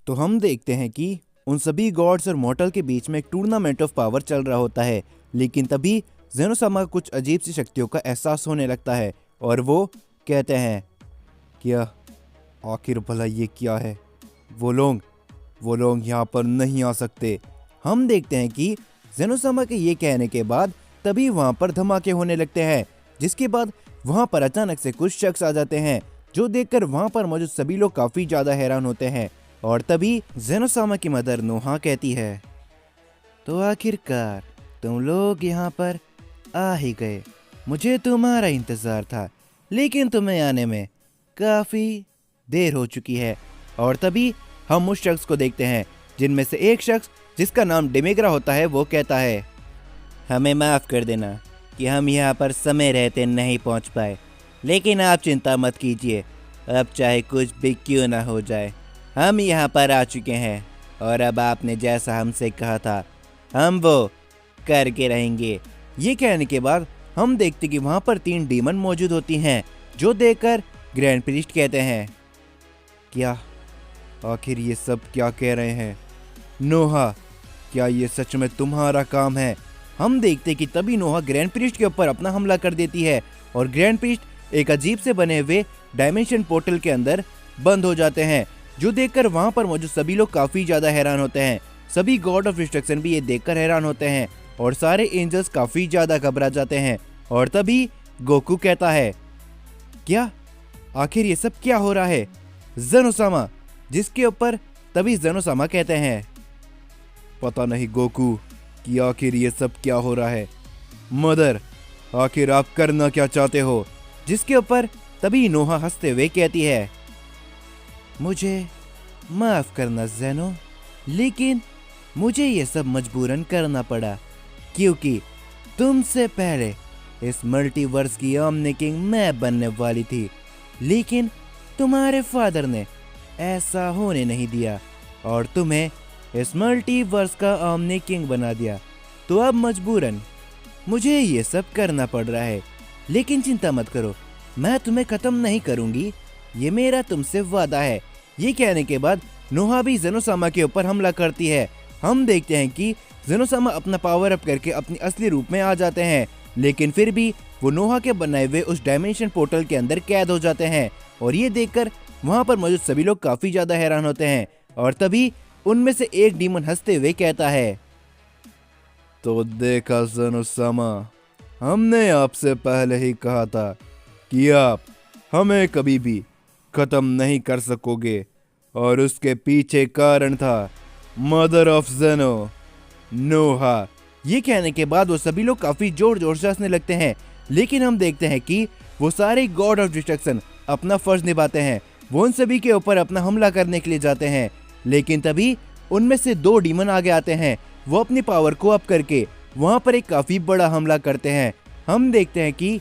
तो हम देखते हैं कि उन सभी गॉड्स और मॉर्टल के बीच में एक टूर्नामेंट ऑफ पावर चल रहा होता है। लेकिन तभी जेनोसामा को कुछ अजीब सी शक्तियों का एहसास होने लगता है और वो कहते हैं, क्या आखिर भला ये क्या है? वो लोग यहाँ पर नहीं आ सकते। हम देखते हैं कि जेनोसामा के ये कहने के बाद तभी वहाँ पर धमाके होने लगते हैं, जिसके बाद वहाँ पर अचानक से कुछ शख्स आ जाते हैं, जो देखकर वहाँ पर मौजूद सभी लोग काफ़ी ज़्यादा हैरान होते हैं। और तभी जेनोसामा की मदर नोहा कहती है, तो आखिरकार तुम लोग यहाँ पर आ ही गए। मुझे तुम्हारा इंतज़ार था, लेकिन तुम्हें आने में काफ़ी देर हो चुकी है। और तभी हम उस शख्स को देखते हैं, जिनमें से एक शख्स जिसका नाम डेमेग्रा होता है, वो कहता है, हमें माफ़ कर देना कि हम यहाँ पर समय रहते नहीं पहुँच पाए, लेकिन आप चिंता मत कीजिए। अब चाहे कुछ भी क्यों ना हो जाए, हम यहाँ पर आ चुके हैं और अब आपने जैसा हमसे कहा था हम वो करके रहेंगे। ये कहने के बाद हम देखते कि वहाँ पर 3 डीमन मौजूद होती हैं, जो देखकर ग्रैंड प्रीस्ट कहते हैं, क्या आखिर ये सब क्या कह रहे हैं? नोहा, क्या ये सच में तुम्हारा काम है? हम देखते कि तभी नोहा ग्रैंड प्रीस्ट के ऊपर अपना हमला कर देती है और ग्रैंड प्रीस्ट एक अजीब से बने हुए डायमेंशन पोर्टल के अंदर बंद हो जाते हैं, जो देखकर वहां पर मौजूद सभी लोग काफी ज्यादा हैरान होते हैं। सभी गॉड ऑफ डिस्ट्रक्शन भी ये देखकर हैरान होते हैं और सारे एंजल्स काफी ज्यादा घबरा जाते हैं। और तभी गोकू कहता है, क्या आखिर ये सब क्या हो रहा है जेनोसामा? जिसके ऊपर तभी जेनोसामा कहते हैं, पता नहीं गोकू कि आखिर ये सब क्या हो रहा है। मदर, आखिर आप करना क्या चाहते हो? जिसके ऊपर तभी नोहा हंसते हुए कहती है, मुझे माफ करना जेनो, लेकिन मुझे ये सब मजबूरन करना पड़ा, क्योंकि तुमसे पहले इस मल्टीवर्स की ओमनी किंग मैं बनने वाली थी, लेकिन तुम्हारे फादर ने ऐसा होने नहीं दिया और तुम्हें इस मल्टीवर्स का ओमनी किंग बना दिया। तो अब मजबूरन मुझे ये सब करना पड़ रहा है, लेकिन चिंता मत करो, मैं तुम्हें खत्म नहीं करूंगी, ये मेरा तुमसे वादा है। ये कहने के बाद नोहा भी जेनोसामा के ऊपर हमला करती है। हम देखते हैं कि जेनोसामा अपना पावर अप करके अपनी असली रूप में आ जाते हैं, लेकिन फिर भी वो नोहा के बनाए हुए उस डायमेंशन पोर्टल के अंदर कैद हो जाते हैं। और ये देखकर वहां पर मौजूद सभी लोग काफी ज्यादा हैरान होते हैं। और तभी उनमें से एक डीमन हंसते हुए कहता है, तो देखा जेनोसामा, हमने आपसे पहले ही कहा था कि आप हमें कभी भी खत्म नहीं कर सकोगे, और उसके पीछे कारण था मदर ऑफ जेनो, नोहा। ये कहने के बाद वो सभी लोग काफी जोर जोर से हंसने लगते हैं, लेकिन हम देखते हैं कि वो सारे गॉड ऑफ डिस्ट्रक्शन अपना फर्ज निभाते हैं। वो उन सभी के ऊपर अपना हमला करने के लिए जाते हैं, लेकिन तभी उनमें से 2 डीमन आगे आते हैं। वो अपनी पावर को अप करके वहां पर एक काफी बड़ा हमला करते हैं। हम देखते हैं कि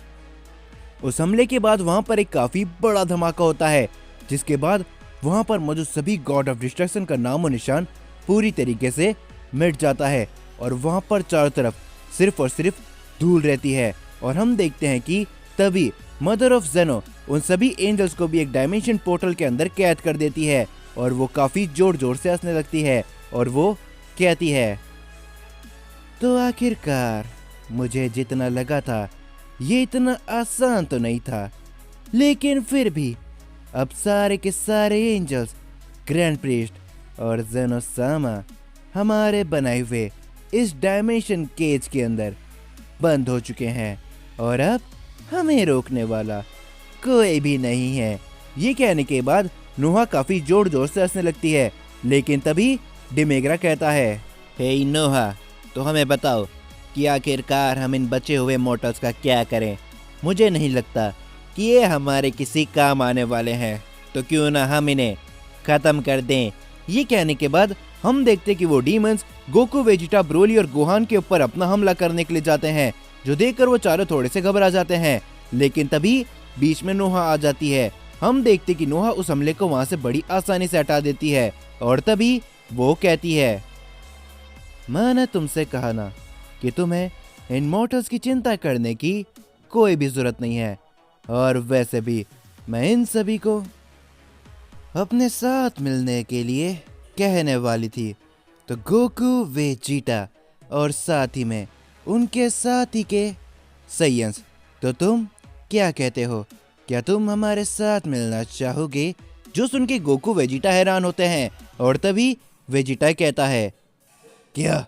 उस हमले के बाद वहां पर एक काफी बड़ा धमाका होता है, जिसके बाद वहां पर मौजूद सभी गॉड ऑफ डिस्ट्रक्शन का नामो निशान पूरी तरीके से मिट जाता है और वहां पर चारों तरफ सिर्फ और सिर्फ धूल रहती है। और हम देखते हैं कि तभी मदर ऑफ जेनो उन सभी एंजल्स को भी एक डायमेंशन पोर्टल के अंदर कैद कर देती है और वो काफी जोर जोर से हंसने लगती है और वो कहती है, तो आखिरकार मुझे जितना लगा था ये इतना आसान तो नहीं था, लेकिन फिर भी अब सारे के सारे एंजल्स, ग्रैंड प्रीस्ट और जेनोसामा हमारे बनाए हुए इस डायमेंशन केज के अंदर बंद हो चुके हैं और अब हमें रोकने वाला कोई भी नहीं है। ये कहने के बाद नोहा काफी जोर जोर से हंसने लगती है, लेकिन तभी डेमेग्रा कहता है, हे नोहा, तो हमें बताओ कि आखिरकार हम इन बचे हुए मॉर्टल्स का क्या करें? मुझे नहीं लगता कि ये हमारे किसी काम आने वाले हैं, तो क्यों ना हम इन्हें खत्म कर दें। ये कहने के बाद हम देखते कि वो डीमंस गोकू, वेजिटा, ब्रोली और गोहान के ऊपर अपना हमला करने के लिए जाते हैं, जो देखकर वो चारों थोड़े से घबरा जाते हैं। लेकिन तभी बीच में नोहा आ जाती है। हम देखते कि नोहा उस हमले को वहां से बड़ी आसानी से हटा देती है और तभी वो कहती है, मैंने तुमसे कहा ना कि तुम्हें इन मॉर्टल्स की चिंता करने की कोई भी जरूरत नहीं है, और वैसे भी मैं इन सभी को अपने साथ मिलने के लिए कहने वाली थी तो गोकू वेजिटा और साथ ही में उनके साथी के साइंस, तो तुम क्या कहते हो? क्या तुम हमारे साथ मिलना चाहोगे? जो सुन के गोकू वेजिटा हैरान होते हैं और तभी वेजिटा कहता है, क्या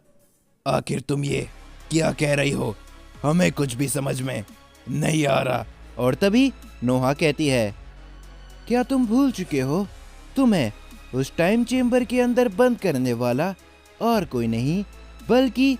आखिर तुम ये क्या कह रही हो? हमें कुछ भी समझ में नहीं आ रहा। और तभी नोहा कहती है, क्या तुम भूल चुके हो? तुम्हें उस टाइम चेम्बर के अंदर बंद करने वाला और कोई नहीं बल्कि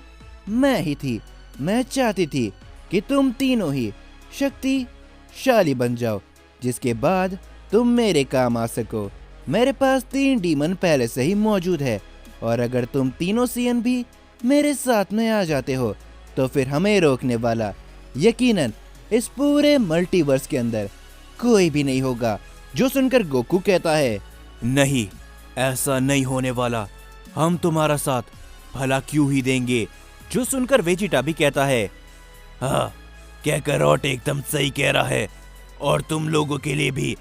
मैं ही थी। मैं चाहती थी कि तुम तीनों ही शक्तिशाली बन जाओ, जिसके बाद तुम मेरे काम आ सको। मेरे पास 3 डीमन पहले से ही मौजूद है और अगर तुम तीनों सीएन भी मेरे साथ में आ जाते हो तो फिर हमें रोकने वाला यकीनन इस पूरे मल्टीवर्स के अंदर कोई भी नहीं होगा। जो सुनकर गोकू कहता है, नहीं, ऐसा नहीं होने वाला, हम तुम्हारा साथ भला क्यों ही देंगे। जो सुनकर वेजिटा भी कहता है, हाँ, कहकर रॉट एकदम सही कह रहा है और तुम लोगों के लिए भी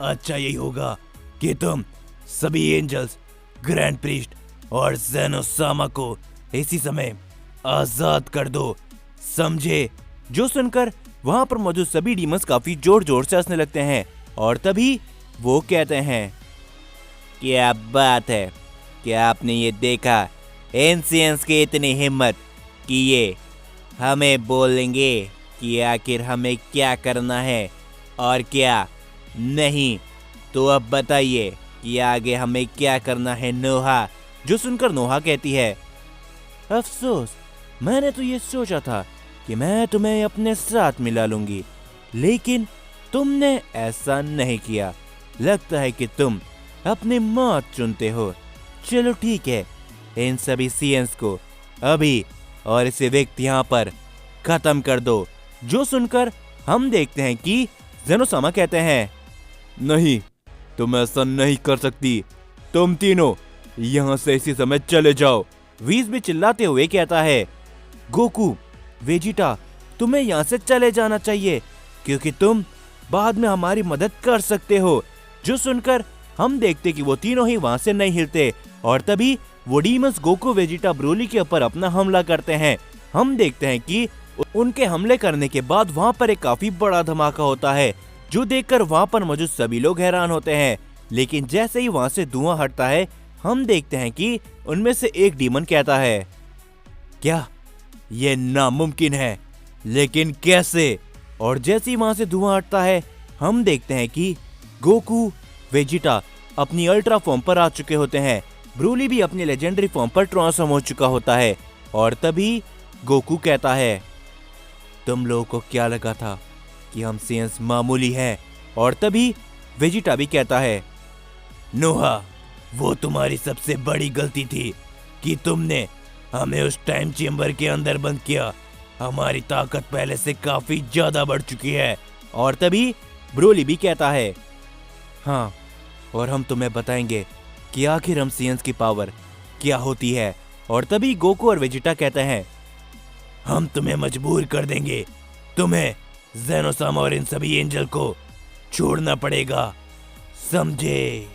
अच्छा यही होगा कि तुम सभी एंजल्स, ग्रैंड प्रीस्ट और ज़ेनोसामा को इसी समय आजाद कर दो, समझे? जो सुनकर वहां पर मौजूद सभी डीमंस काफी जोर जोर से हंसने लगते हैं और तभी वो कहते हैं, क्या बात है, क्या आपने ये देखा? एंशियंस की इतनी हिम्मत कि ये हमें बोलेंगे कि आखिर हमें क्या करना है और क्या नहीं। तो अब बताइए कि आगे हमें क्या करना है नोहा। जो सुनकर नोहा कहती है, अफसोस, मैंने तो ये सोचा था कि मैं तुम्हें अपने साथ मिला लूंगी, लेकिन तुमने ऐसा नहीं किया। लगता है कि तुम अपनी मौत चुनते हो। चलो ठीक है, इन सभी सीएंस को अभी और इसे व्यक्ति यहाँ पर खत्म कर दो। जो सुनकर हम देखते हैं कि ज़ेनोसामा कहते हैं, नहीं, तुम ऐसा नहीं कर सकती, तुम तीनों यहाँ से इसी समय चले जाओ। वीज भी चिल्लाते हुए कहता है, गोकू, वेजिटा, तुम्हें यहाँ से चले जाना चाहिए क्योंकि तुम बाद में हमारी मदद कर सकते हो। जो सुनकर हम देखते कि वो तीनों ही वहां से नहीं हिलते और तभी वो डीमंस गोकू, वेजिटा, ब्रोली के ऊपर अपना हमला करते हैं। हम देखते हैं कि उनके हमले करने के बाद वहां पर एक काफी बड़ा धमाका होता है, जो देखकर वहां पर मौजूद सभी लोग हैरान होते हैं। लेकिन जैसे ही वहां से धुआं हटता है, हम देखते हैं कि उनमें से एक डीमन कहता है, क्या ये नामुमकिन है, लेकिन कैसे? और जैसे ही वहां से धुआं हटता है, हम देखते हैं कि गोकू, वेजिटा अपनी अल्ट्रा फॉर्म पर आ चुके होते हैं। ब्रोली भी अपनी लेजेंडरी फॉर्म पर ट्रांसफॉर्म हो चुका होता है और तभी गोकू कहता है, तुम लोगों को क्या लगा था कि हम सीएंस मामूली हैं? और तभी वेजिटा भी कहता है, नोहा, वो तुम्हारी सबसे बड़ी गलती थी कि तुमने हमें उस टाइम चेम्बर के अंदर बंद किया। हमारी ताकत पहले से काफी ज्यादा बढ़ चुकी है। और तभी ब्रोली भी कहता है, हाँ, और हम तुम्हें बताएंगे कि आखिर हम सीएंस की पावर क्या होती है। और तभी गोकू और वेजिटा कहते हैं, हम तुम्हें मजबूर कर देंगे, तुम्हें ज़ेनोसामा और इन सभी एंजल को छोड़ना पड़ेगा, समझे?